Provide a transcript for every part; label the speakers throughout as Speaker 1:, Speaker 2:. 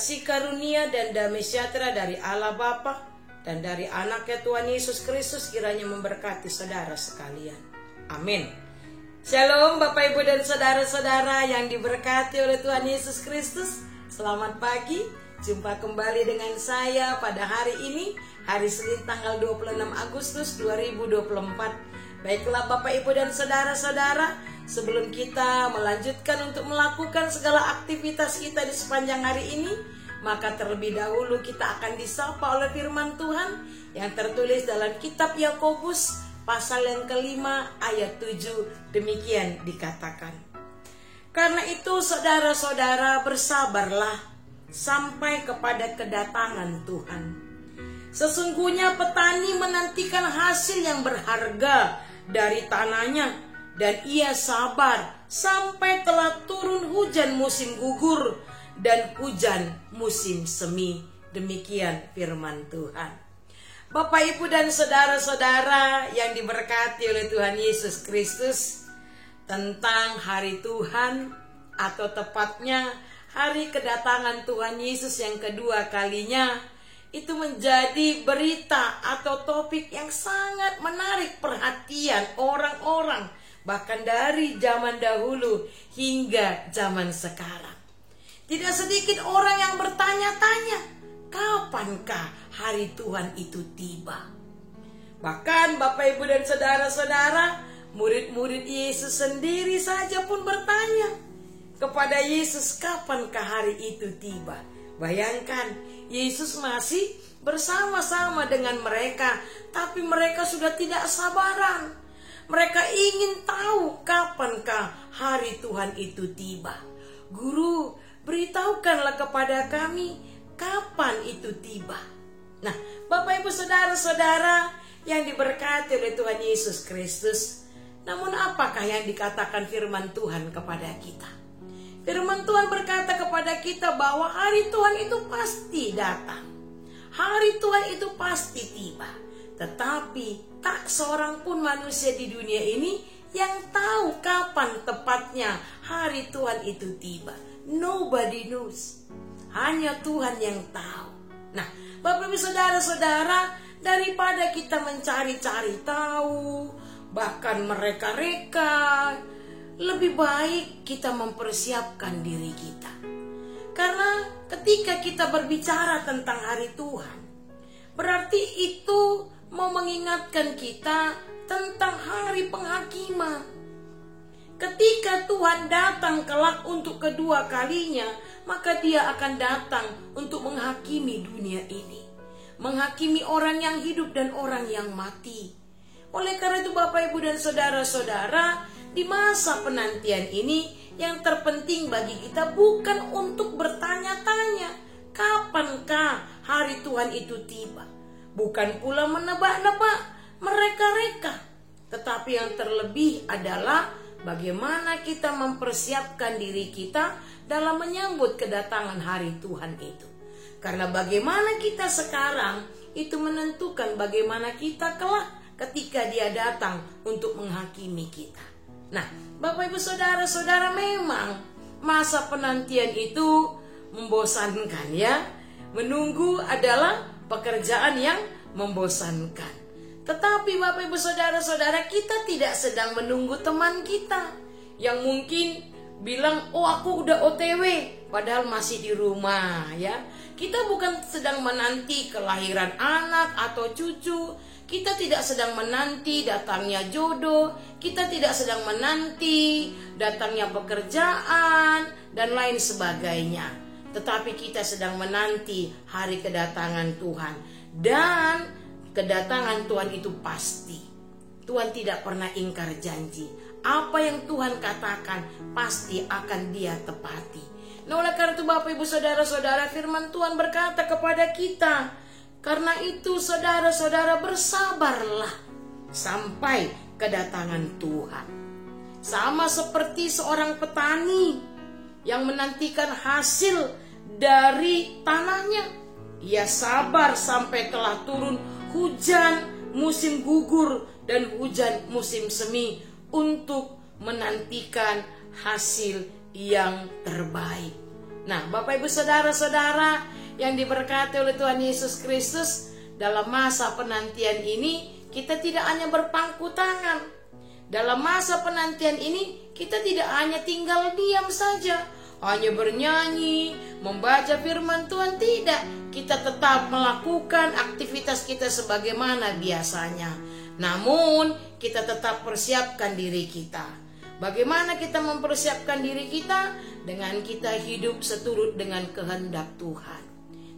Speaker 1: Kasih karunia dan damai sejahtera dari Allah Bapa dan dari Anaknya Tuhan Yesus Kristus kiranya memberkati saudara sekalian. Amin. Shalom Bapak Ibu dan saudara-saudara yang diberkati oleh Tuhan Yesus Kristus. Selamat pagi, jumpa kembali dengan saya pada hari ini, hari Senin tanggal 26 Agustus 2024. Baiklah Bapak Ibu dan saudara-saudara, sebelum kita melanjutkan untuk melakukan segala aktivitas kita di sepanjang hari ini, maka terlebih dahulu kita akan disapa oleh firman Tuhan yang tertulis dalam kitab Yakobus pasal yang kelima ayat 7. Demikian dikatakan, karena itu saudara-saudara bersabarlah sampai kepada kedatangan Tuhan. Sesungguhnya petani menantikan hasil yang berharga dari tanahnya, dan ia sabar sampai telah turun hujan musim gugur dan hujan musim semi. Demikian firman Tuhan. Bapak Ibu dan saudara-saudara yang diberkati oleh Tuhan Yesus Kristus, tentang hari Tuhan, atau tepatnya hari kedatangan Tuhan Yesus yang kedua kalinya, itu menjadi berita atau topik yang sangat menarik perhatian orang-orang, bahkan dari zaman dahulu hingga zaman sekarang. Tidak sedikit orang yang bertanya-tanya, kapankah hari Tuhan itu tiba? Bahkan Bapak Ibu dan saudara-saudara, murid-murid Yesus sendiri saja pun bertanya kepada Yesus, kapankah hari itu tiba? Bayangkan, Yesus masih bersama-sama dengan mereka, tapi mereka sudah tidak sabaran. Mereka ingin tahu kapankah hari Tuhan itu tiba. Guru, beritahukanlah kepada kami kapan itu tiba. Nah, Bapak Ibu saudara-saudara yang diberkati oleh Tuhan Yesus Kristus, namun apakah yang dikatakan firman Tuhan kepada kita? Firman Tuhan berkata kepada kita bahwa hari Tuhan itu pasti datang. Hari Tuhan itu pasti tiba. Tetapi tak seorang pun manusia di dunia ini yang tahu kapan tepatnya hari Tuhan itu tiba. Nobody knows. Hanya Tuhan yang tahu. Nah, Bapak Ibu saudara-saudara, daripada kita mencari-cari tahu, bahkan mereka-reka, lebih baik kita mempersiapkan diri kita. Karena ketika kita berbicara tentang hari Tuhan, berarti itu mau mengingatkan kita tentang hari penghakiman. Ketika Tuhan datang kelak untuk kedua kalinya, maka Dia akan datang untuk menghakimi dunia ini, menghakimi orang yang hidup dan orang yang mati. Oleh karena itu Bapak Ibu dan saudara-saudara, di masa penantian ini yang terpenting bagi kita bukan untuk bertanya-tanya kapankah hari Tuhan itu tiba, bukan pula menebak-nebak, mereka-reka, tetapi yang terlebih adalah bagaimana kita mempersiapkan diri kita dalam menyambut kedatangan hari Tuhan itu. Karena bagaimana kita sekarang itu menentukan bagaimana kita kelak ketika Dia datang untuk menghakimi kita. Nah, Bapak Ibu saudara-saudara, memang masa penantian itu membosankan ya. Menunggu adalah pekerjaan yang membosankan. Tetapi Bapak Ibu saudara-saudara, kita tidak sedang menunggu teman kita yang mungkin bilang, oh aku udah OTW, padahal masih di rumah ya. Kita bukan sedang menanti kelahiran anak atau cucu. Kita tidak sedang menanti datangnya jodoh, kita tidak sedang menanti datangnya pekerjaan dan lain sebagainya. Tetapi kita sedang menanti hari kedatangan Tuhan. Dan kedatangan Tuhan itu pasti. Tuhan tidak pernah ingkar janji. Apa yang Tuhan katakan pasti akan Dia tepati. Nah, oleh karena itu Bapak Ibu saudara-saudara, firman Tuhan berkata kepada kita, karena itu saudara-saudara bersabarlah sampai kedatangan Tuhan. Sama seperti seorang petani yang menantikan hasil dari tanahnya. Ia sabar sampai telah turun hujan musim gugur dan hujan musim semi untuk menantikan hasil yang terbaik. Nah, Bapak Ibu Saudara-saudara yang diberkati oleh Tuhan Yesus Kristus, dalam masa penantian ini kita tidak hanya berpangku tangan. Dalam masa penantian ini kita tidak hanya tinggal diam saja, hanya bernyanyi, membaca firman Tuhan, tidak. Kita tetap melakukan aktivitas kita sebagaimana biasanya. Namun kita tetap persiapkan diri kita. Bagaimana kita mempersiapkan diri kita? Dengan kita hidup seturut dengan kehendak Tuhan.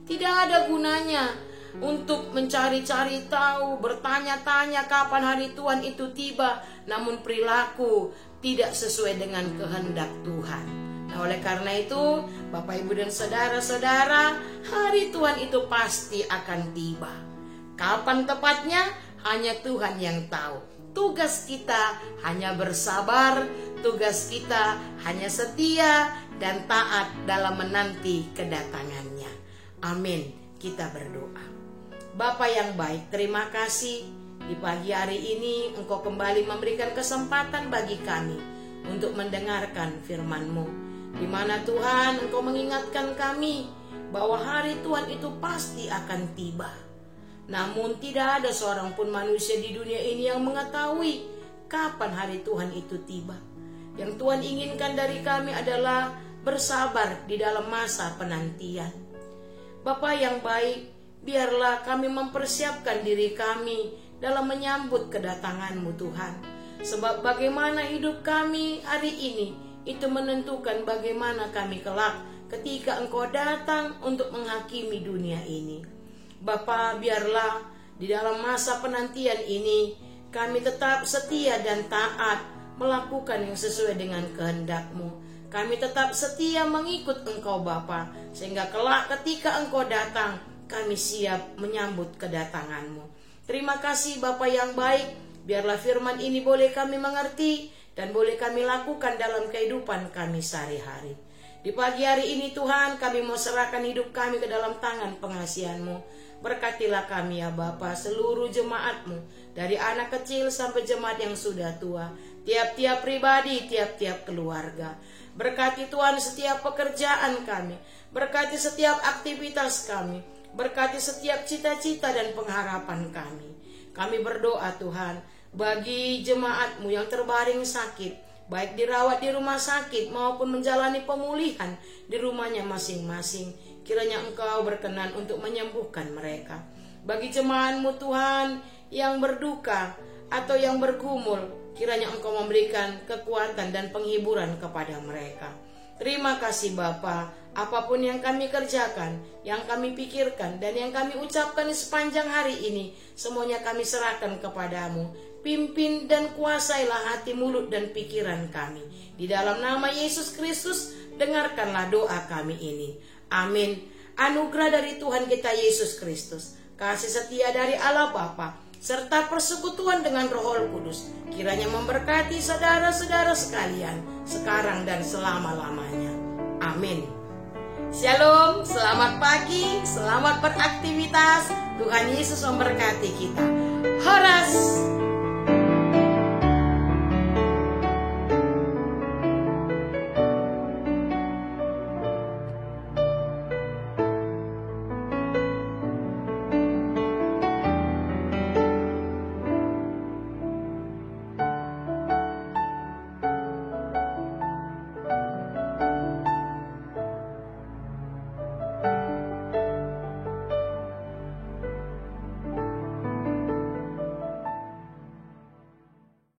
Speaker 1: Tidak ada gunanya untuk mencari-cari tahu, bertanya-tanya kapan hari Tuhan itu tiba, namun perilaku tidak sesuai dengan kehendak Tuhan. Nah, oleh karena itu, Bapak Ibu dan saudara-saudara, hari Tuhan itu pasti akan tiba. Kapan tepatnya? Hanya Tuhan yang tahu. Tugas kita hanya bersabar, tugas kita hanya setia dan taat dalam menanti kedatangannya. Amin. Kita berdoa. Bapa yang baik, terima kasih di pagi hari ini Engkau kembali memberikan kesempatan bagi kami untuk mendengarkan firman-Mu, di mana Tuhan Engkau mengingatkan kami bahwa hari Tuhan itu pasti akan tiba. Namun tidak ada seorang pun manusia di dunia ini yang mengetahui kapan hari Tuhan itu tiba. Yang Tuhan inginkan dari kami adalah bersabar di dalam masa penantian. Bapa yang baik, biarlah kami mempersiapkan diri kami dalam menyambut kedatangan-Mu Tuhan. Sebab bagaimana hidup kami hari ini, itu menentukan bagaimana kami kelak ketika Engkau datang untuk menghakimi dunia ini. Bapa, biarlah di dalam masa penantian ini kami tetap setia dan taat melakukan yang sesuai dengan kehendak-Mu. Kami tetap setia mengikut Engkau Bapa, sehingga kelak ketika Engkau datang kami siap menyambut kedatangan-Mu. Terima kasih Bapa yang baik, biarlah firman ini boleh kami mengerti dan boleh kami lakukan dalam kehidupan kami sehari-hari. Di pagi hari ini Tuhan, kami mau serahkan hidup kami ke dalam tangan pengasihan-Mu. Berkatilah kami ya Bapa, seluruh jemaat-Mu, dari anak kecil sampai jemaat yang sudah tua, tiap-tiap pribadi, tiap-tiap keluarga. Berkati Tuhan setiap pekerjaan kami, berkati setiap aktivitas kami, berkati setiap cita-cita dan pengharapan kami. Kami berdoa Tuhan, bagi jemaat-Mu yang terbaring sakit, baik dirawat di rumah sakit maupun menjalani pemulihan di rumahnya masing-masing, kiranya Engkau berkenan untuk menyembuhkan mereka. Bagi jemaat-Mu Tuhan yang berduka atau yang bergumul, kiranya Engkau memberikan kekuatan dan penghiburan kepada mereka. Terima kasih Bapa, apapun yang kami kerjakan, yang kami pikirkan, dan yang kami ucapkan di sepanjang hari ini, semuanya kami serahkan kepadamu. Pimpin dan kuasailah hati, mulut, dan pikiran kami. Di dalam nama Yesus Kristus, dengarkanlah doa kami ini. Amin. Anugerah dari Tuhan kita Yesus Kristus, kasih setia dari Allah Bapa, serta persekutuan dengan Roh Kudus, kiranya memberkati saudara-saudara sekalian, sekarang dan selama-lamanya. Amin. Shalom, selamat pagi, selamat beraktivitas. Tuhan Yesus memberkati kita. Horas.